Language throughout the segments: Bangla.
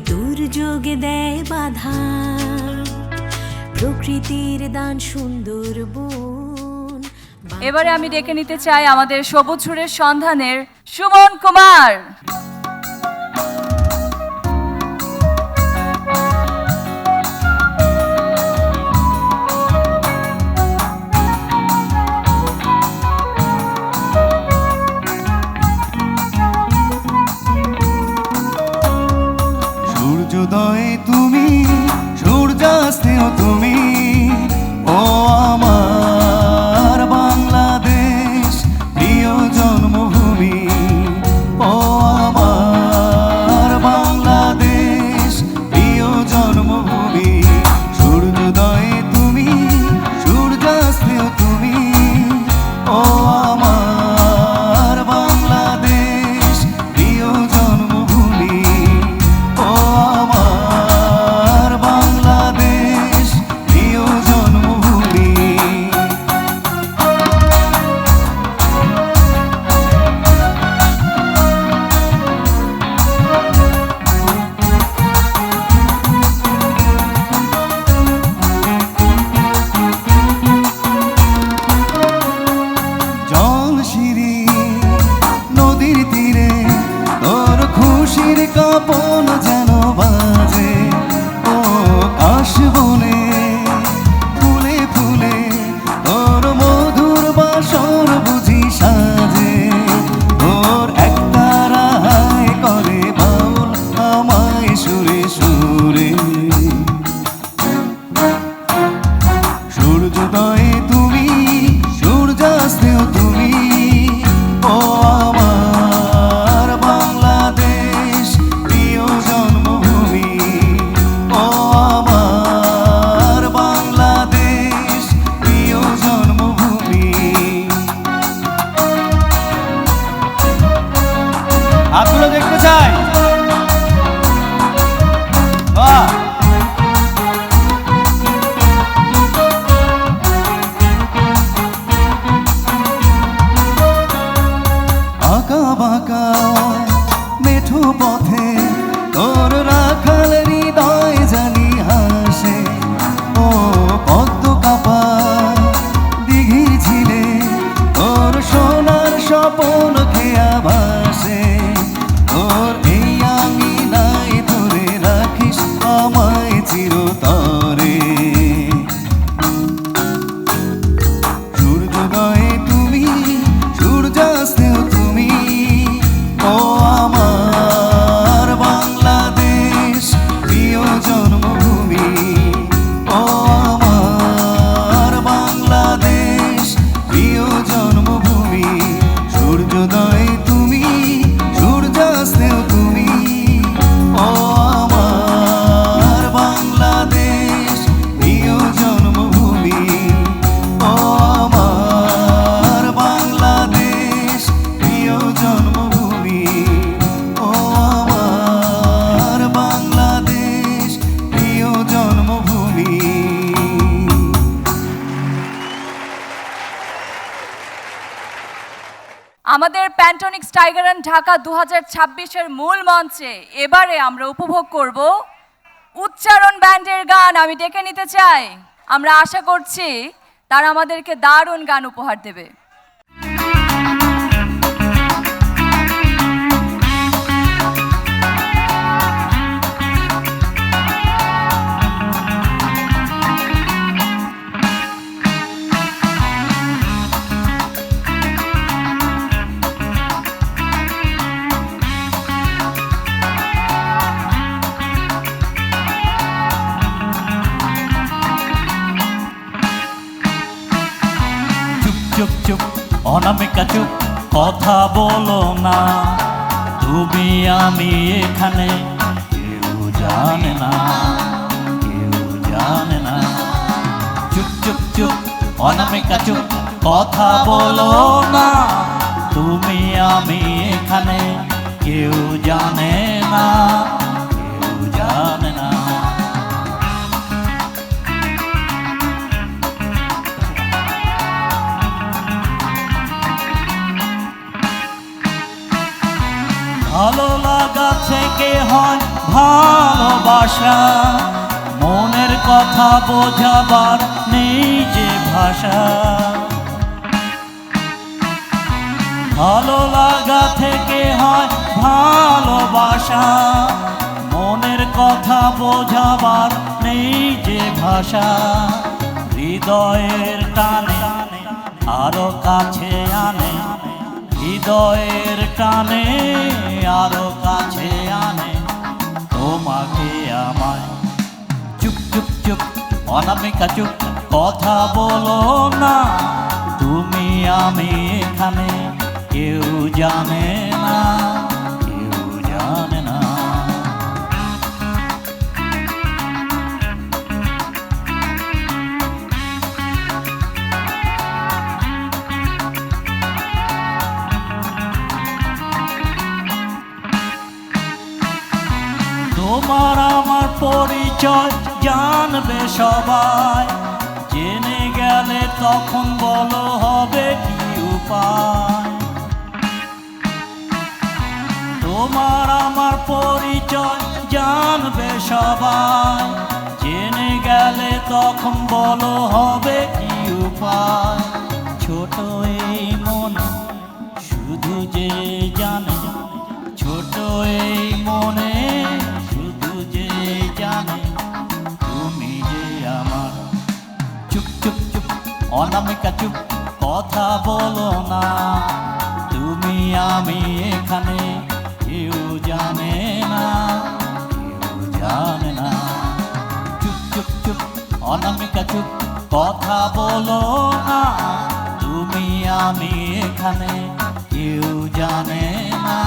দুর্যোগে দেয় বাধা, প্রকৃতির দান সুন্দর বন। এবারে আমি ডেকে নিতে চাই আমাদের সবুজ সুরের সন্ধানের সুমন কুমার। সূর্যোদয়ে তুমি, সূর্যাস্তেও তুমি, ও আমার বাংলাদেশ প্রিয় জন্মভূমি। ও আমার বাংলাদেশ প্রিয় জন্মভূমি। সূর্যোদয়ে তুমি, সূর্যাস্তেও তুমি, ও আমার বাংলাদেশ প্রিয় জন্মভূমি। ও আমার বাংলাদেশ প্রিয় জন্মভূমি। জলশিরি নদীর তীরে তোর খুশির কাপন যেন বাজে। ও কাশবনে ফুলে ফুলে তোর মধুর বাসর বুঝি সাজে। তোর একতারা হায় করে বাউল আমায় সুরে সুরে। সূর্যোদয়ে তুমি, সূর্যাস্তেও তুমি, ও আমার বাংলাদেশ প্রিয় জন্মভূমি। ও আমার বাংলাদেশ প্রিয় জন্মভূমি। হাতগুলো দেখতে চাই। বাহ! আঁকা বাঁকা মেঠো পথে তোর রাখাল হৃদয় জানি হাসে। ও পদ্ম কাপা দিঘির ঝিলে তোর সোনার স্বপন খেয়া ভাসে। তোর এই আঙিনায় ধরে রাখিস আমায় চিরতরে। সূর্যোদয়ে তুমি, সূর্যাস্তেও তুমি, ও আমার বাংলাদেশ প্রিয় জন্মভূমি। ও আমার বাংলাদেশ প্রিয় জন্মভূমি। সূর্যোদয়ে তুমি, সূর্যাস্তেও তুমি, ও আমার বাংলাদেশ প্রিয় জন্মভূমি। ও আমার বাংলাদেশ প্রিয় জন্মভূমি। ও আমার বাংলাদেশ প্রিয় জন্মভূমি। আমাদের প্যান্টোনিক্স টাইগার অ্যান্ড ঢাকা 2026-এর মূল মঞ্চে এবারে আমরা উপভোগ করব উচ্চারণ ব্যান্ডের গান। আমি ডেকে নিতে চাই, আমরা আশা করছি তারা আমাদেরকে দারুণ গান উপহার দেবে। চুপ চুপ অনামিকা চুপ, কথা বলো না। তুমি আমি এখানে, কেউ জানে না, কেউ জানে না। চুপ চুপ চুপ অনামিকা চুপ, কথা বলো না। তুমি আমি এখানে, কেউ জানে না, কেউ জানে না। ভালো লাগা থেকে হয় ভালো ভালোবাসা, মনের কথা বোঝাবার নেই যে ভাষা। ভালো লাগা থেকে হয় ভালোবাসা, মনের কথা বোঝাবার নেই যে ভাষা। হৃদয়ের টানে আরো কাছে আনে, হৃদয়ের টানে আরো কাছে আনে তোমাকে আমায়। চুপ চুপ চুপ অনামিকা চুপ, কথা বলো না, তুমি আমি এখানে কেউ জানে না, কেউ জানে না। তোমার আমার পরিচয় জানবে সবাই, জেনে গেলে তখন বলো হবে কি উপায়। তোমার আমার পরিচয় জানবে সবাই, জেনে গেলে তখন বলো হবে কি উপায়। ছোট এই মন শুধু যে জানে, ছোট এই মনে শুধু যে জানে তুমি যে আমার। চুপ চুপ চুপ অনামিকা চুপ, কথা বলো না, তুমি আমি এখানে কেউ জানে না, কেউ জানে না। চুপ চুপ চুপ অনামিকা চুপ, কথা বলো না, তুমি আমি এখানে কেউ জানে না,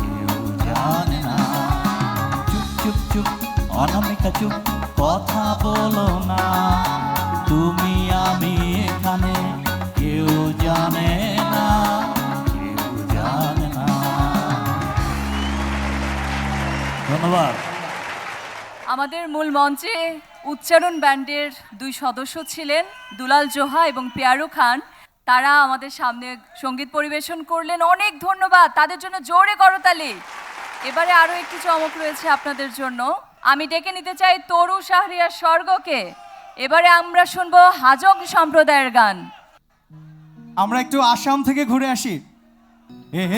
কেউ জানে না। চুপ চুপ চুপ অনামিকা চুপ, কথা বলো না, তুমি আমি এখানে কেউ জানে না, কেউ জানে না। ধন্যবাদ। আমাদের মূল মঞ্চে উচ্চারণ ব্যান্ডের দুই সদস্য ছিলেন, দুলাল জোহা এবং পিয়ারু খান। তারা আমাদের সামনে সঙ্গীত পরিবেশন করলেন, অনেক ধন্যবাদ তাদের জন্য, জোরে করতালি। এবারে আরও একটি চমক রয়েছে আপনাদের জন্য। আমি ডেকে নিতে চাই তরু শাহরিয়ার স্বর্গকে। এবারে আমরা শুনবো হাজং সম্প্রদায়ের গান। আমরা একটু আসাম থেকে ঘুরে আসি।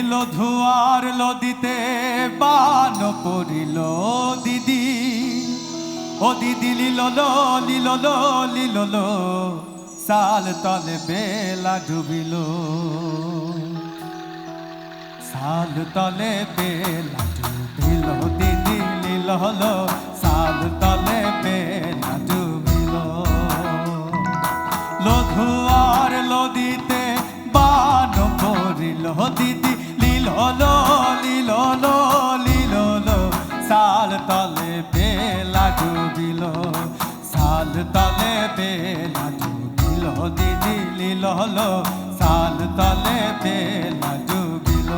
এলো ধুয়ার লদিতে বান পড়িল দিদি, ও দিদি লিলো লিলো লিলো, সাল তলে বেলা ডুবিল, সাল তলে বেলা ডুবিল, দিদি লিলো, সাল তলে বেলা ডুবিল। লধুয়ার লদিতে বান পড়িল দিদি, লিলো লিলো লিলো, সাল তলে বেলা ডুবিল, সাল তলে বেলা ডুবিল, দিদি লিলো, সাল তলে বেলা ডুবিল।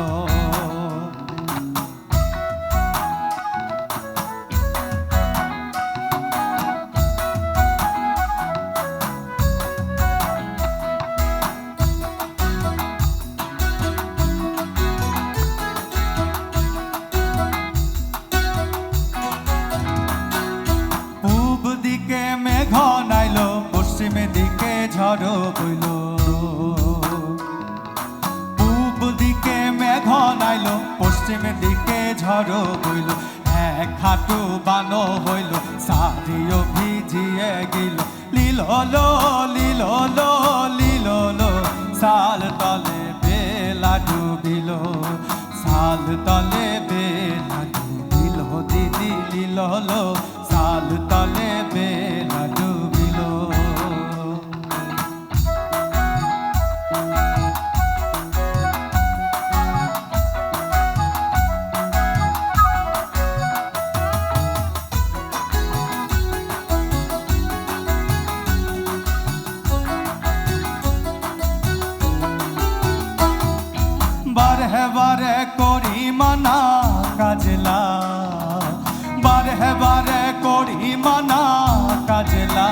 পশ্চিমে দিকে ঝড় বইল, পূব দিকে মেঘ নাইল, পশ্চিমে দিকে ঝড় বইল, এক হাঁটু বানো হইল, সারিও ভিজিয়ে গেল, লিলো লিলো লিলো, সাল তলে বেলা ডুবিল, সাল তলে বেলা ডুবিল, দিদি লিলো, সাল তলে বেলা ডুবিল। বারে বারে করি মানা কাজলা, বারে বারে করি মানা কাজলা,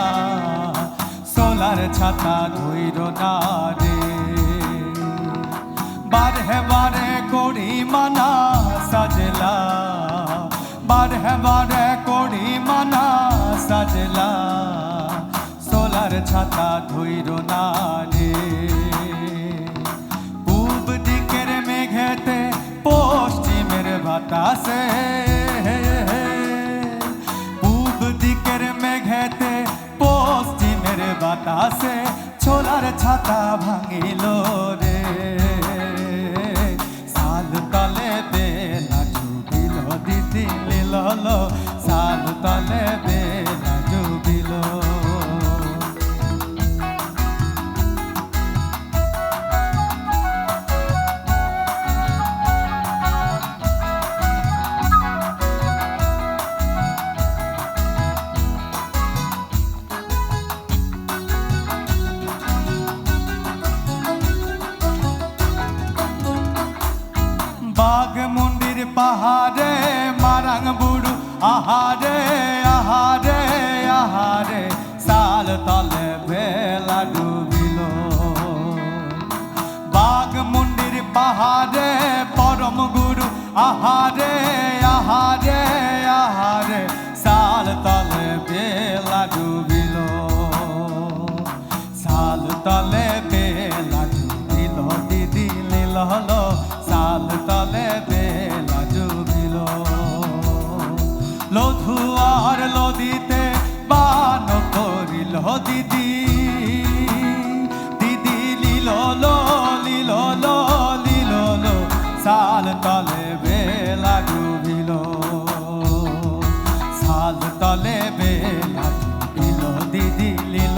সোলার ছাতা ধইর না রে, বারে বারে করি মানা সাজলা, বারে করি মানা সাজলা সোলার ছাতা ধৈর না রে পূব দিকের মেঘেতে পশ্চিমের বাতাসে পূব দিকের মেঘেতে পশ্চিমের বাতাসে ছোলার ছাতা ভাঙিল রে সাল তলে বেলা ডুবিল দিদি লীল সাল তলে বেলা ডুবিল বাঘমুন্ডির পাহাড়ে মারাং বুড়ু আহারে আহারে আহারে সাল তলে বেলা ডুবিল বাঘমুন্ডির পাহাড়ে পরম গুরু আহারে আহারে আহারে সাল তলে বেলা ডুবিল সাল তলে বেলা ডুবিল দিদি লীল হলো সাল তলে বেলা ডুবিল লধুয়ার লদিতে বান করিল দিদি দিদি লীল লীল লীল সাল তলে বেলা ডুবিল সাল তলে বেলা ডুবিল দিদি লীল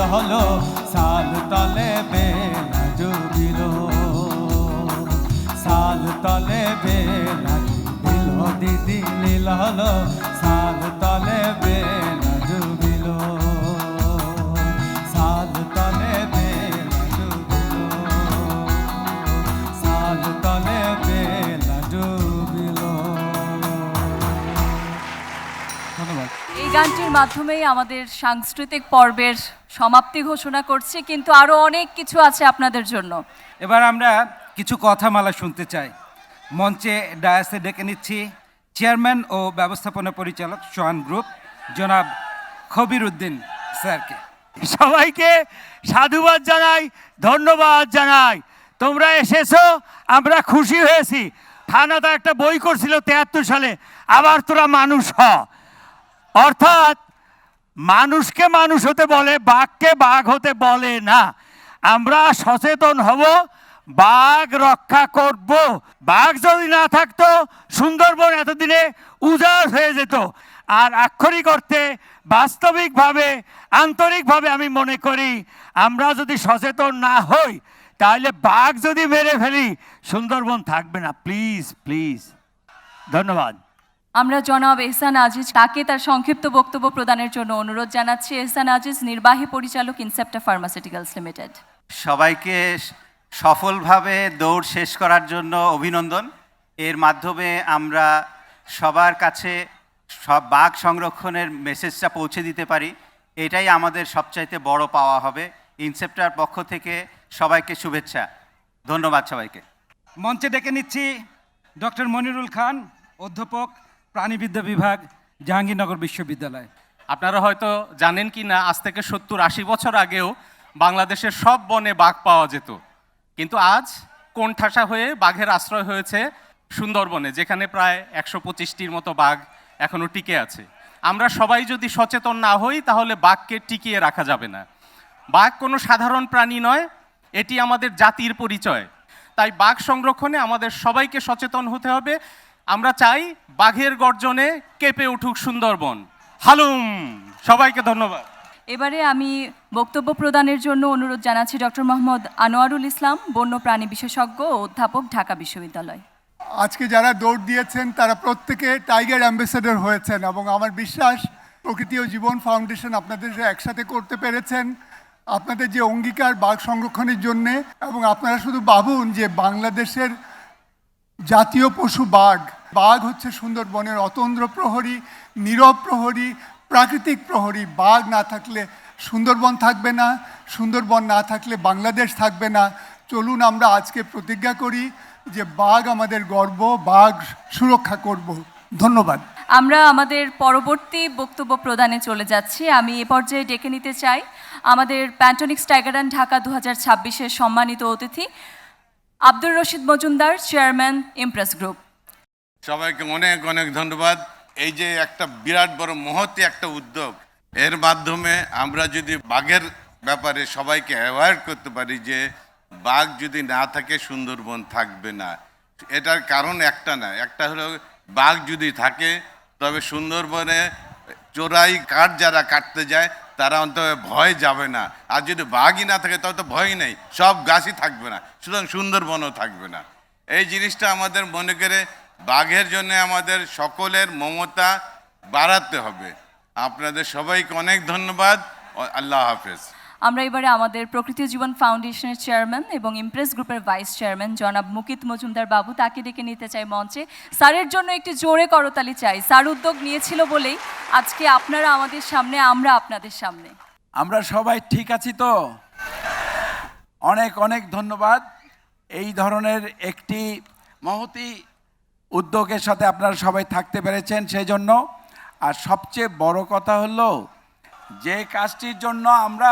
সাল তলে বেলা ডুবিল সাল তলে বেলা ডুবিল দিদি লীল সাল তলে বেলা ডুবিল সাল তলে বেলা ডুবিল সাল তলে বেলা ডুবিল ধন্যবাদ। এই গানটির মাধ্যমেই আমাদের সাংস্কৃতিক পর্বের সমাপ্তি ঘোষণা করছি, কিন্তু আরও অনেক কিছু আছে আপনাদের জন্য। এবার আমরা কিছু কথামালা শুনতে চাই। মঞ্চে ডায়াসে ডেকে নিচ্ছি চেয়ারম্যান ও ব্যবস্থাপনা পরিচালক সোহান গ্রুপ জনাব খবির উদ্দিন স্যারকে। সবাইকে সাধুবাদ জানাই, ধন্যবাদ জানাই। তোমরা এসেছো, আমরা খুশি হয়েছি। থানাতে একটা বই করছিল 73 সালে, আবার তোরা মানুষ হ। অর্থাৎ মানুষকে মানুষ হতে বলে, বাঘকে বাঘ হতে বলে না। আমরা সচেতন হব, বাঘ রক্ষা করব। বাঘ যদি না থাকতো সুন্দরবন এতদিনে উজাড় হয়ে যেত। আর আক্ষরিক অর্থে বাস্তবিকভাবে আন্তরিকভাবে আমি মনে করি আমরা যদি সচেতন না হই তাহলে বাঘ যদি মেরে ফেলি সুন্দরবন থাকবে না। প্লিজ প্লিজ, ধন্যবাদ। আমরা জনাব এহসান আজিজ তাকে তার সংক্ষিপ্ত বক্তব্য প্রদানের জন্য অনুরোধ জানাচ্ছি। এহসান আজিজ, নির্বাহী পরিচালক, ইনসেপ্টা ফার্মাসিউটিক্যালস লিমিটেড। সবাইকে সফলভাবে দৌড় শেষ করার জন্য অভিনন্দন। এর মাধ্যমে আমরা সবার কাছে সব বাঘ সংরক্ষণের মেসেজটা পৌঁছে দিতে পারি, এটাই আমাদের সবচাইতে বড় পাওয়া হবে। ইনসেপ্টার পক্ষ থেকে সবাইকে শুভেচ্ছা, ধন্যবাদ সবাইকে। মঞ্চে ডেকে নিচ্ছি ডক্টর মনিরুল খান, অধ্যাপক, প্রাণীবিদ্যা বিভাগ, জাহাঙ্গীরনগর বিশ্ববিদ্যালয়। আপনারা হয়তো জানেন কি না, আজ থেকে 70-80 বছর আগেও বাংলাদেশের সব বনে বাঘ পাওয়া যেত, কিন্তু আজ কোণঠাসা হয়ে বাঘের আশ্রয় হয়েছে সুন্দরবনে, যেখানে প্রায় 125টির মতো বাঘ এখনও টিকে আছে। আমরা সবাই যদি সচেতন না হই তাহলে বাঘকে টিকিয়ে রাখা যাবে না। বাঘ কোনো সাধারণ প্রাণী নয়, এটি আমাদের জাতির পরিচয়। তাই বাঘ সংরক্ষণে আমাদের সবাইকে সচেতন হতে হবে। আমরা চাই বাঘের গর্জনে কেঁপে উঠুক সুন্দরবন। হালুম! সবাইকে ধন্যবাদ। এবারে আমি বক্তব্য প্রদানের জন্য অনুরোধ জানাচ্ছি ডক্টর মোহাম্মদ আনোয়ারুল ইসলাম, বন্যপ্রাণী বিশেষজ্ঞ ও অধ্যাপক, ঢাকা বিশ্ববিদ্যালয়। আজকে যারা দৌড় দিয়েছেন তারা প্রত্যেকে টাইগার অ্যাম্বাসেডর হয়েছেন এবং আমার বিশ্বাস প্রকৃতি ও জীবন ফাউন্ডেশন আপনাদের একসাথে করতে পেরেছেন। আপনাদের যে অঙ্গীকার বাঘ সংরক্ষণের জন্যে, এবং আপনারা শুধু ভাবুন যে বাংলাদেশের জাতীয় পশু বাঘ। বাঘ হচ্ছে সুন্দরবনের অতন্দ্র প্রহরী, নীরব প্রহরী, প্রাকৃতিক প্রহরী। বাঘ না থাকলে সুন্দরবন থাকবে না, সুন্দরবন না থাকলে বাংলাদেশ থাকবে না। চলুন আমরা আজকে প্রতিজ্ঞা করি যে বাঘ আমাদের গর্ব, বাঘ সুরক্ষা করব। ধন্যবাদ। আমরা আমাদের পরবর্তী বক্তব্য প্রদানে চলে যাচ্ছি। আমি এ পর্যায়ে ডেকে নিতে চাই আমাদের প্যান্টনিক্স টাইগার অ্যান্ড ঢাকা 2026-এর সম্মানিত অতিথি Abdur Rashid Majumdar, chairman Impress group. সবাইকে অনেক অনেক ধন্যবাদ। এই যে একটা বিরাট বড় মহৎ একটা উদ্যোগ, এর মাধ্যমে আমরা যদি বাঘের ব্যাপারে সবাইকে অ্যাওয়ার্ড করতে পারি যে বাঘ যদি না থাকে সুন্দরবন থাকবে না। এটার কারণ একটা না, একটা হলো বাঘ যদি থাকে তবে সুন্দরবনে চোরাই কাঠ যারা কাটতে যায় তারা অন্তত ভয় যাবে না। আর যদি বাঘই না থাকে তবে তো ভয় নেই, সব গাছই থাকবে না, সুতরাং সুন্দরবনও থাকবে না। এই জিনিসটা আমাদের মনে করে বাঘের জন্য আমাদের সকলের মমতা বাড়াতে হবে। আপনাদের সবাইকে অনেক ধন্যবাদ। আল্লাহ হাফেজ। আমরা এবারে আমাদের প্রকৃতি জীবন ফাউন্ডেশনের চেয়ারম্যান এবং ইমপ্রেস গ্রুপের ভাইস চেয়ারম্যান জনাব মুকিত মজুমদার বাবু, তাকে ডেকে নিতে চাই মঞ্চে। স্যারের জন্য একটি জোরে করতালি চাই। স্যার উদ্যোগ নিয়েছিল বলেই আজকে আপনারা আমাদের সামনে, আমরা আপনাদের সামনে। আমরা সবাই ঠিক আছি তো? অনেক অনেক ধন্যবাদ। এই ধরনের একটি মহতী উদ্যোগের সাথে আপনারা সবাই থাকতে পেরেছেন সেই জন্য। আর সবচেয়ে বড় কথা হলো যে কাজটির জন্য আমরা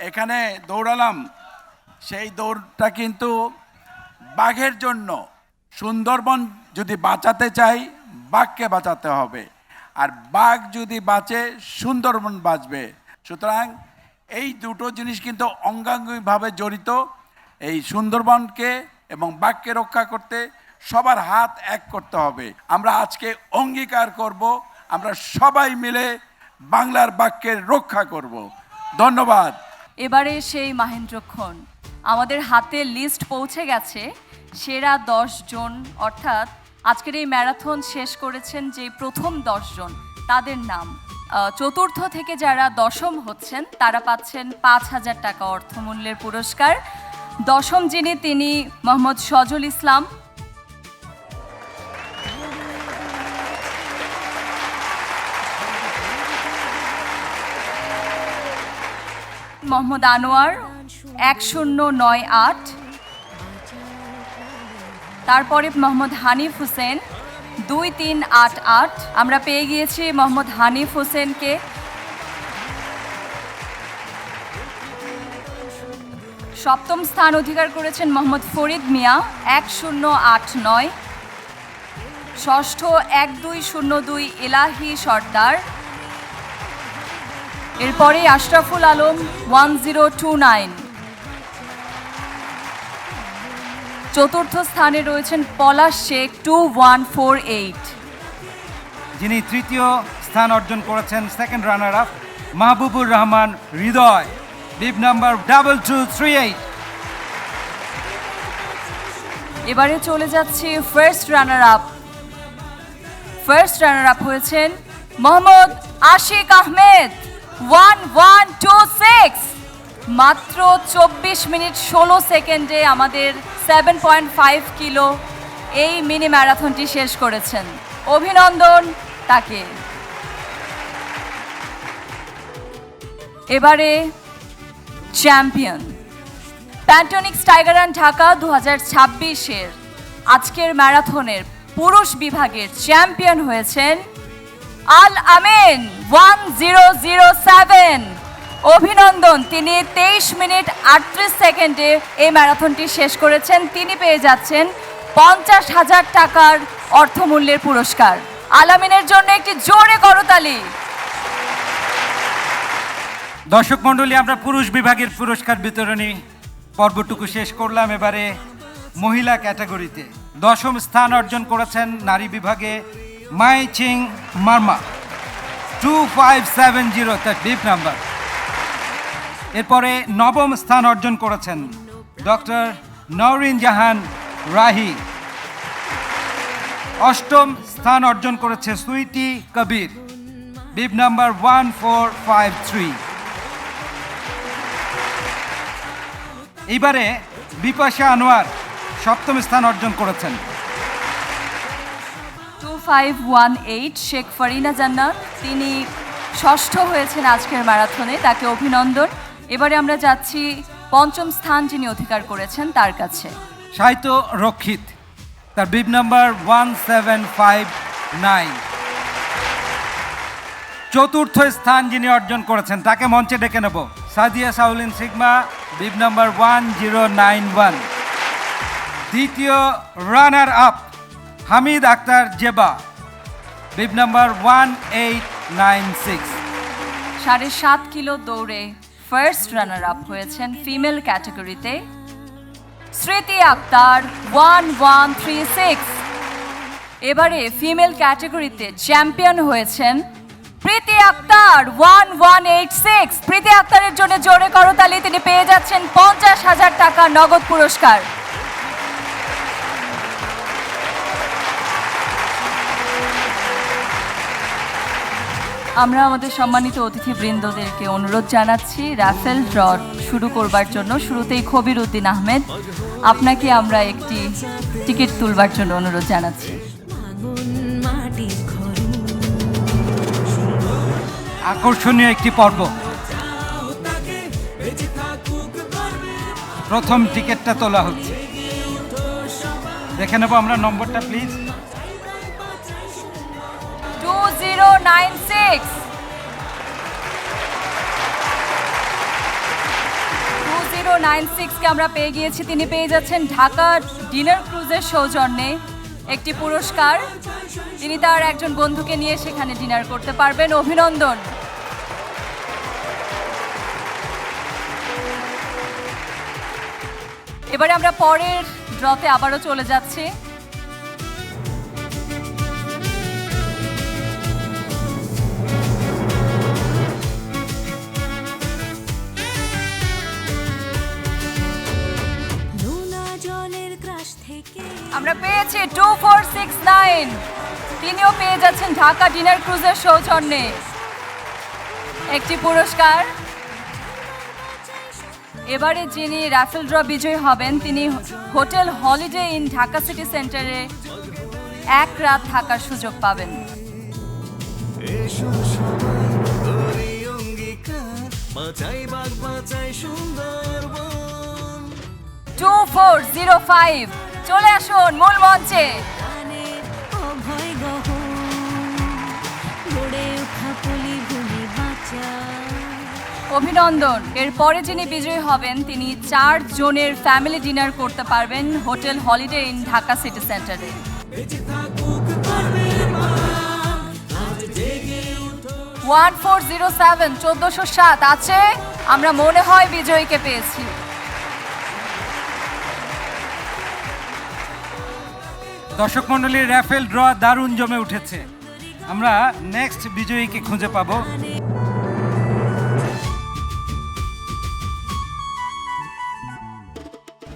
এখানে দৌড়ালাম, সেই দৌড়টা কিন্তু বাঘের জন্য। সুন্দরবন যদি বাঁচাতে চাই, বাঘকে বাঁচাতে হবে, আর বাঘ যদি বাঁচে সুন্দরবন বাঁচবে। সুতরাং এই দুটো জিনিস কিন্তু অঙ্গাঙ্গিভাবে জড়িত। এই সুন্দরবনকে এবং বাঘকে রক্ষা করতে সবার হাত এক করতে হবে। আমরা আজকে অঙ্গীকার করব, আমরা সবাই মিলে বাংলার বাঘকে রক্ষা করব। ধন্যবাদ। এবারে সেই মাহেন্দ্রক্ষণ, আমাদের হাতে লিস্ট পৌঁছে গেছে। সেরা 10 জন, অর্থাৎ আজকের এই ম্যারাথন শেষ করেছেন যে প্রথম 10 জন, তাদের নাম। চতুর্থ থেকে যারা দশম হচ্ছেন তারা পাচ্ছেন 5,000 টাকা অর্থমূল্যের পুরস্কার। দশম যিনি, তিনি মোহাম্মদ সজল ইসলাম। মোহাম্মদ আনোয়ার 1098। তারপরে মোহাম্মদ হানিফ হোসেন 2388। আমরা পেয়ে গিয়েছি মোহাম্মদ হানিফ হোসেনকে। সপ্তম স্থান অধিকার করেছেন মোহাম্মদ ফরিদ মিয়া 1089। ষষ্ঠ 1202 এলাহি সর্দার। এরপরে আশরাফুল আলম 1029। চতুর্থ স্থানে রয়েছেন পলাশ শেখ 2148। যিনি তৃতীয় স্থান অর্জন করেছেন, second runner up Mahbubur Rahman Hridoy, bib number 2238। এবারে চলে যাচ্ছি first runner up. First runner up হয়েছেন মোহাম্মদ আশিক আহমেদ 1126। মাত্র 24 মিনিট 16 সেকেন্ডে আমাদের 7.5 কিলো এই মিনি ম্যারাথনটি শেষ করেছেন। অভিনন্দন তাকে। এবারে চ্যাম্পিয়ন প্যান্টনিক্স টাইগার অ্যান্ড ঢাকা 2026-এর আজকের ম্যারাথনের পুরুষ বিভাগের চ্যাম্পিয়ন হয়েছেন আল আমিন 1007। অভিনন্দন, তিনি 23 মিনিট 38 সেকেন্ডে এই ম্যারাথনটি শেষ করেছেন। তিনি পেয়ে যাচ্ছেন 50,000 টাকার অর্থমূল্যের পুরস্কার। আল আমিনের জন্য একটি জোরে করতালি। দর্শক মণ্ডলী, আমরা পুরুষ বিভাগের পুরস্কার বিতরণী পর্বটুকু শেষ করলাম। এবারে মহিলা ক্যাটাগরিতে দশম স্থান অর্জন করেছেন নারী বিভাগে মাই চিং মার্মা 2570, তার ডিপ নাম্বার। এরপরে নবম স্থান অর্জন করেছেন ডক্টর নওরিন জাহান রাহি। অষ্টম স্থান অর্জন করেছে সুইটি কবির, বিব নাম্বার 1453। এইবারে বিপাশা আনোয়ার সপ্তম স্থান অর্জন করেছেন। 2518 শেখ ফারিনা জান্নাত, তিনি ষষ্ঠ হয়েছেন আজকের ম্যারাথনে, তাকে অভিনন্দন। এবারে আমরা যাচ্ছি পঞ্চম স্থান যিনি অধিকার করেছেন তার কাছে। সাহিত্য রক্ষিত, তার বিব নাম্বার 1759। চতুর্থ স্থান যিনি অর্জন করেছেন তাকে মঞ্চে ডেকে নেব। Sadia Saulin Sigma, bib number 1091। দ্বিতীয় runner up Hamid Akter Jeba, bib number 1896। 7.5 kilo দৌড়ে ফার্স্ট রানার আপ হয়েছেন ফিমেল ক্যাটাগরিতে স্মৃতি আক্তার 1136। এবারে ফিমেল ক্যাটাগরিতে চ্যাম্পিয়ন হয়েছেন প্রীতি আক্তার 1186। প্রীতি আক্তারের জন্য জোরে করতালি, তিনি পেয়ে যাচ্ছেন 50,000 টাকা নগদ পুরস্কার। আমরা আমাদের সম্মানিত অতিথিবৃন্দদেরকে অনুরোধ জানাচ্ছি রাফেল ড্র শুরু করবার জন্য। শুরুতেই খবির উদ্দিন আহমেদ, আপনাকে আমরা একটি টিকিট তুলবার জন্য অনুরোধ জানাচ্ছি। মাটির ঘর আকর্ষণীয় একটি পর্ব। প্রথম টিকিটটা তোলা হচ্ছে, দেখে নেব আমরা নম্বরটা প্লিজ। 2096। 2096কে আমরা পেয়ে গিয়েছি। তিনি পেয়ে যাচ্ছেন ঢাকা ডিনার ক্রুজের সৌজন্যে একটি পুরস্কার। তিনি তার একজন বন্ধুকে নিয়ে সেখানে ডিনার করতে পারবেন। অভিনন্দন। এবারে আমরা পরের ড্রতে আবারও চলে যাচ্ছি। নোনা জলের ক্রাশ থেকে আমরা পেয়েছি 2469। তিনিও পেয়ে যাচ্ছেন ঢাকা ডিনার ক্রুজের সৌজন্যে একটি পুরস্কার। এবারে যিনি রাফেল ড্র বিজয়ী হবেন তিনি hotel holiday in Dhaka city সেন্টারে 1 রাত থাকার সুযোগ পাবেন। 2405 চলে আসুন মূল মঞ্চে। প্রাণের অভয় গহন গড়ে ওঠা পলি ভূমি বাঁচা। অভিনন্দন। এরপরে যিনি বিজয়ী হবেন তিনি 4 জনের ফ্যামিলি ডিনার করতে পারবেন hotel holiday in Dhaka city সেন্টারে। 1407 1407 আছে। আমরা মনে হয় বিজয়ীকে পেয়েছি। দর্শক মণ্ডলীর রাফেল ড্র দারুণ জমে উঠেছে। আমরা নেক্সট বিজয়ীকে খুঁজে পাবো।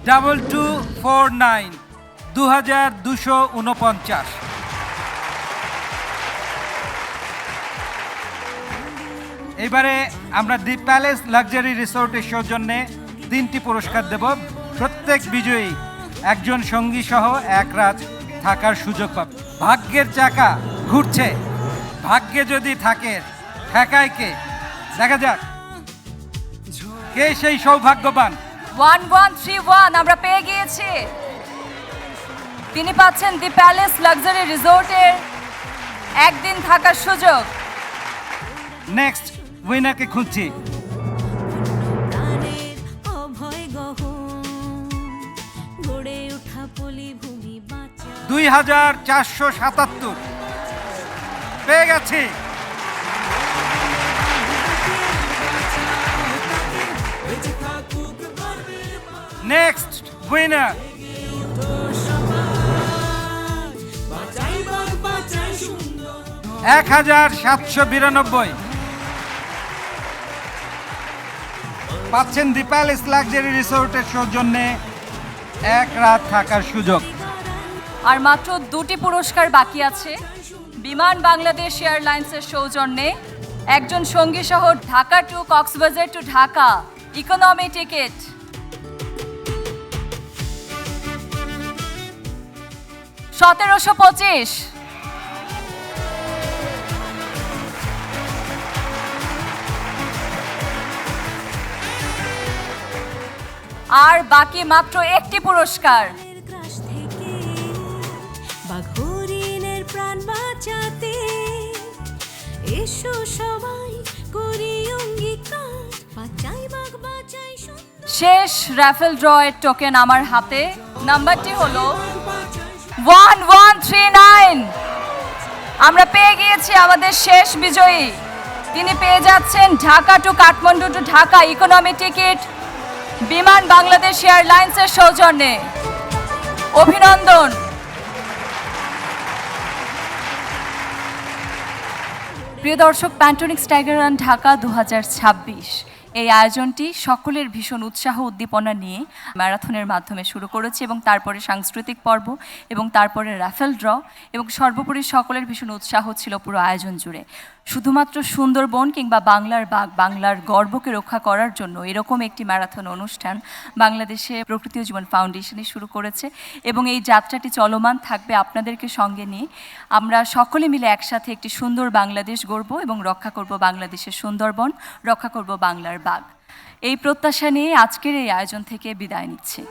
ডাবল 249 2249। এবারে আমরা দি প্যালেস লাক্সারি রিসোর্টের সৌজন্যে 3টি পুরস্কার দেব। প্রত্যেক বিজয়ী একজন সঙ্গী সহ 1 রাত থাকার সুযোগ পাবে। ভাগ্যের চাকা ঘুরছে, ভাগ্যে যদি থাকে ঠেকায় কে? দেখা যাক কে সেই সৌভাগ্যবান। 1131 আমরা পেয়ে গিয়েছি। তিনি পাচ্ছেন দি প্যালেস লাক্সারি রিসোর্টের একদিন থাকার সুযোগ। নেক্সট উইনারকে খুঁজছি। প্রাণের অভয় গহন গড়ে ওঠা পলি ভূমি বাঁচা। 2477 পেয়ে গেছি। নেক্সট উইনার 1792 পাচ্ছেন দি প্যালেস লাক্সারি রিসোর্টের সৌজন্যে 1 রাত থাকার সুযোগ। আর মাত্র 2টি পুরস্কার বাকি আছে। বিমান বাংলাদেশ এয়ারলাইন্সের সৌজন্যে একজন সঙ্গী সহ Dhaka to Cox's Bazar to Dhaka economy ticket. $1725। আর বাকি মাত্র একটি পুরস্কার। ক্রাশ থেকে বাঘ হরিণের প্রাণ বাঁচাতে এসো এসো সবাই করি অঙ্গীকার বাঁচাই বাঘ বাঁচাই সুন্দর শেষ র্যাফেল ড্রয়ের টোকেন আমার হাতে। নাম্বারটি হলো 1139। আমরা পেয়ে গিয়েছি আমাদের শেষ বিজয়ী। তিনি পেয়ে যাচ্ছেন Dhaka to Kathmandu to Dhaka economy ticket Biman Bangladesh এয়ারলাইন্সের সৌজন্যে। অভিনন্দন। প্রিয় দর্শক, প্যান্টোনিক্স টাইগার রান ঢাকা 2026 এই আয়োজনটি সকলের ভীষণ উৎসাহ উদ্দীপনা নিয়ে ম্যারাথনের মাধ্যমে শুরু করেছে এবং তারপরে সাংস্কৃতিক পর্ব এবং তারপরে র্যাফেল ড্র এবং সর্বোপরি সকলের ভীষণ উৎসাহ ছিল পুরো আয়োজন জুড়ে। শুধুমাত্র সুন্দরবন কিংবা বাংলার বাঘ, বাংলার গর্বকে রক্ষা করার জন্য এরকম একটি ম্যারাথন অনুষ্ঠান বাংলাদেশে প্রকৃতি ও জীবন ফাউন্ডেশনই শুরু করেছে এবং এই যাত্রাটি চলমান থাকবে আপনাদেরকে সঙ্গে নিয়ে। আমরা সকলে মিলে একসাথে একটি সুন্দর বাংলাদেশ গড়ব এবং রক্ষা করব বাংলাদেশের সুন্দরবন, রক্ষা করব বাংলার বাঘ। এই প্রত্যাশা নিয়ে আজকের এই আয়োজন থেকে বিদায় নিচ্ছি।